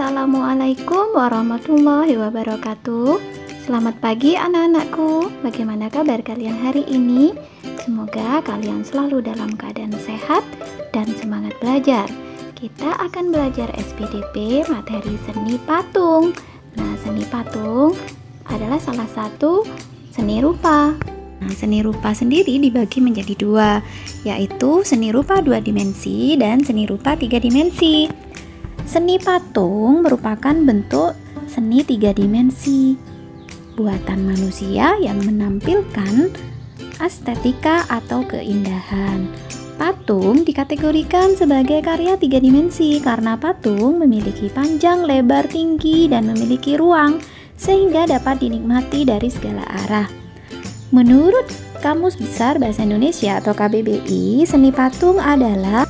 Assalamualaikum warahmatullahi wabarakatuh. Selamat pagi anak-anakku. Bagaimana kabar kalian hari ini? Semoga kalian selalu dalam keadaan sehat dan semangat belajar. Kita akan belajar SPDP materi seni patung. Nah, seni patung adalah salah satu seni rupa. Nah, seni rupa sendiri dibagi menjadi dua, yaitu seni rupa 2 dimensi dan seni rupa 3 dimensi. Seni patung merupakan bentuk seni 3 dimensi buatan manusia yang menampilkan estetika atau keindahan. Patung dikategorikan sebagai karya 3 dimensi karena patung memiliki panjang, lebar, tinggi, dan memiliki ruang sehingga dapat dinikmati dari segala arah. Menurut Kamus Besar Bahasa Indonesia atau KBBI, seni patung adalah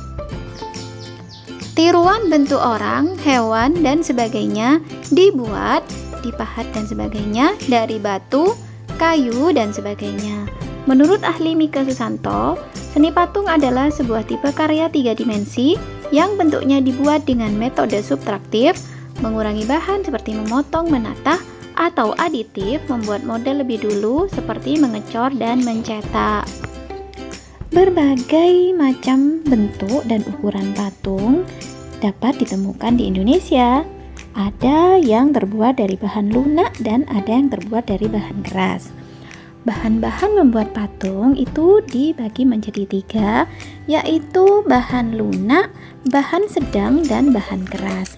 tiruan bentuk orang, hewan, dan sebagainya dibuat, dipahat dan sebagainya dari batu, kayu, dan sebagainya. Menurut ahli Mika Susanto, seni patung adalah sebuah tipe karya 3 dimensi yang bentuknya dibuat dengan metode subtraktif, mengurangi bahan seperti memotong, menata, atau aditif, membuat model lebih dulu seperti mengecor dan mencetak. Berbagai macam bentuk dan ukuran patung dapat ditemukan di Indonesia. Ada yang terbuat dari bahan lunak dan ada yang terbuat dari bahan keras. Bahan-bahan membuat patung itu dibagi menjadi 3, yaitu bahan lunak, bahan sedang, dan bahan keras.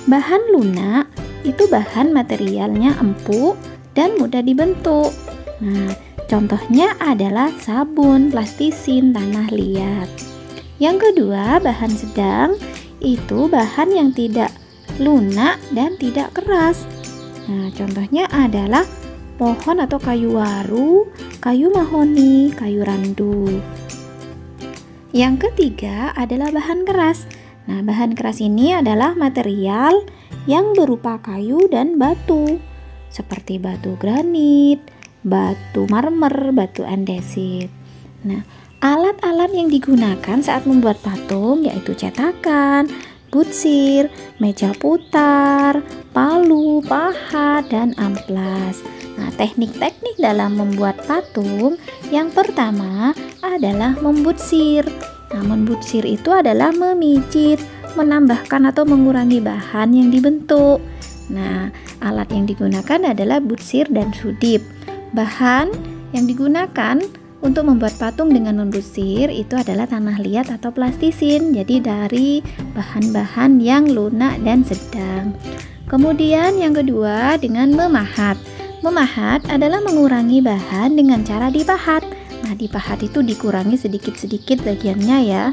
Bahan lunak itu bahan materialnya empuk dan mudah dibentuk. Nah, contohnya adalah sabun, plastisin, tanah liat. Yang kedua, bahan sedang itu bahan yang tidak lunak dan tidak keras. Nah, contohnya adalah pohon atau kayu waru, kayu mahoni, kayu randu. Yang ketiga adalah bahan keras. Nah, bahan keras ini adalah material yang berupa kayu dan batu, seperti batu granit, batu marmer, batu andesit. Nah, alat-alat yang digunakan saat membuat patung yaitu cetakan, butsir, meja putar, palu, pahat, dan amplas. Nah, teknik-teknik dalam membuat patung yang pertama adalah membutsir. Nah, membutsir itu adalah memijit, menambahkan atau mengurangi bahan yang dibentuk. Nah, alat yang digunakan adalah butsir dan sudip. Bahan yang digunakan untuk membuat patung dengan membutsir itu adalah tanah liat atau plastisin, jadi dari bahan-bahan yang lunak dan sedang. Kemudian yang kedua dengan memahat. Memahat adalah mengurangi bahan dengan cara dipahat. Nah, dipahat itu dikurangi sedikit-sedikit bagiannya ya.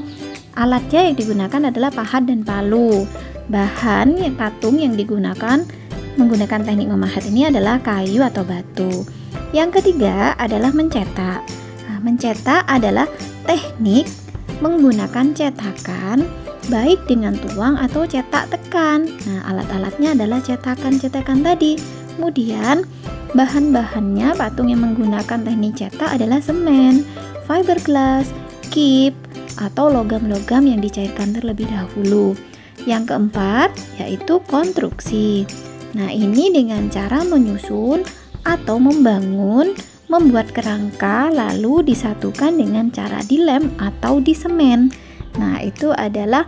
Alatnya yang digunakan adalah pahat dan palu. Bahan patung yang digunakan menggunakan teknik memahat ini adalah kayu atau batu. Yang ketiga adalah mencetak. Nah, mencetak adalah teknik menggunakan cetakan baik dengan tuang atau cetak tekan. Nah, alat-alatnya adalah cetakan-cetakan tadi. Kemudian bahan-bahannya patung yang menggunakan teknik cetak adalah semen, fiberglass, kip, atau logam-logam yang dicairkan terlebih dahulu. Yang keempat yaitu konstruksi. Nah, ini dengan cara menyusun atau membangun, membuat kerangka lalu disatukan dengan cara dilem atau disemen. Nah, itu adalah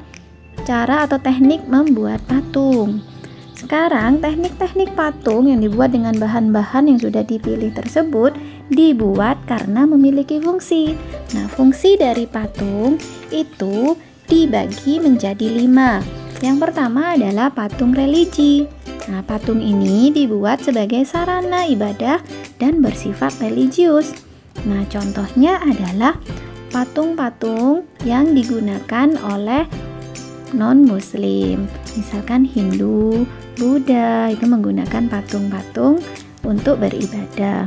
cara atau teknik membuat patung. Sekarang teknik-teknik patung yang dibuat dengan bahan-bahan yang sudah dipilih tersebut dibuat karena memiliki fungsi. Nah, fungsi dari patung itu dibagi menjadi 5. Yang pertama adalah patung religi. Nah, patung ini dibuat sebagai sarana ibadah dan bersifat religius. Nah, contohnya adalah patung-patung yang digunakan oleh non-muslim. Misalkan Hindu, Buddha itu menggunakan patung-patung untuk beribadah.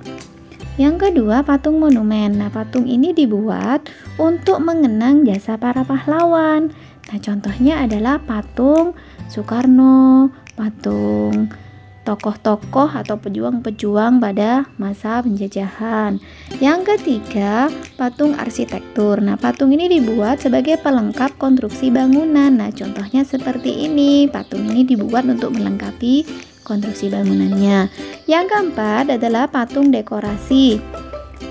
Yang kedua, patung monumen. Nah, patung ini dibuat untuk mengenang jasa para pahlawan. Nah, contohnya adalah patung Soekarno, patung tokoh-tokoh atau pejuang-pejuang pada masa penjajahan. Yang ketiga, patung arsitektur. Nah, patung ini dibuat sebagai pelengkap konstruksi bangunan. Nah, contohnya seperti ini. Patung ini dibuat untuk melengkapi konstruksi bangunannya. Yang keempat adalah patung dekorasi.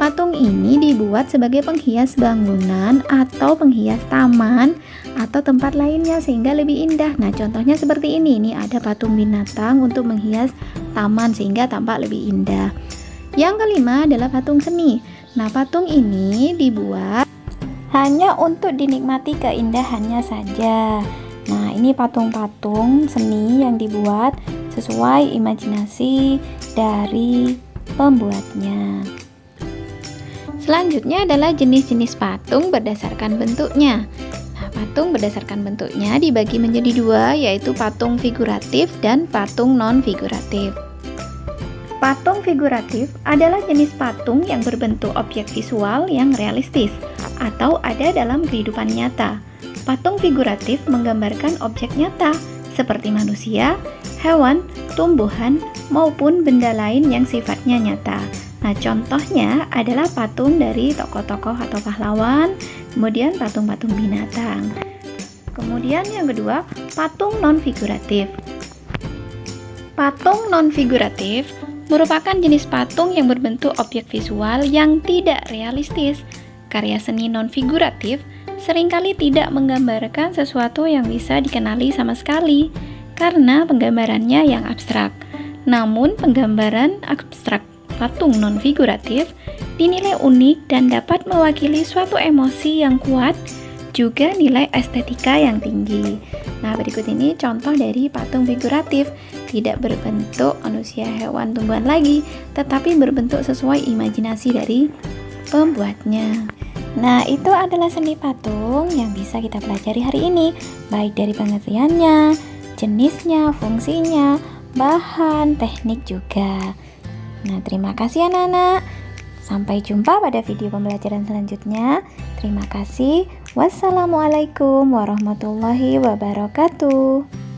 Patung ini dibuat sebagai penghias bangunan atau penghias taman atau tempat lainnya sehingga lebih indah. Nah, contohnya seperti ini. Ini ada patung binatang untuk menghias taman sehingga tampak lebih indah. Yang kelima adalah patung seni. Nah, patung ini dibuat hanya untuk dinikmati keindahannya saja. Nah, ini patung-patung seni yang dibuat sesuai imajinasi dari pembuatnya. Selanjutnya adalah jenis-jenis patung berdasarkan bentuknya. Nah, patung berdasarkan bentuknya dibagi menjadi dua, yaitu patung figuratif dan patung non-figuratif. Patung figuratif adalah jenis patung yang berbentuk objek visual yang realistis atau ada dalam kehidupan nyata. Patung figuratif menggambarkan objek nyata seperti manusia, hewan, tumbuhan, maupun benda lain yang sifatnya nyata. Nah, contohnya adalah patung dari tokoh-tokoh atau pahlawan, kemudian patung-patung binatang. Kemudian yang kedua, patung non-figuratif. Patung non-figuratif merupakan jenis patung yang berbentuk objek visual yang tidak realistis. Karya seni non-figuratif seringkali tidak menggambarkan sesuatu yang bisa dikenali sama sekali karena penggambarannya yang abstrak. Namun, penggambaran abstrak patung non-figuratif dinilai unik dan dapat mewakili suatu emosi yang kuat, juga nilai estetika yang tinggi. Nah, berikut ini contoh dari patung figuratif, tidak berbentuk manusia, hewan, tumbuhan lagi, tetapi berbentuk sesuai imajinasi dari pembuatnya. Nah, itu adalah seni patung yang bisa kita pelajari hari ini, baik dari pengertiannya, jenisnya, fungsinya, bahan, teknik juga. Nah, terima kasih anak-anak. Sampai jumpa pada video pembelajaran selanjutnya. Terima kasih. Wassalamualaikum warahmatullahi wabarakatuh.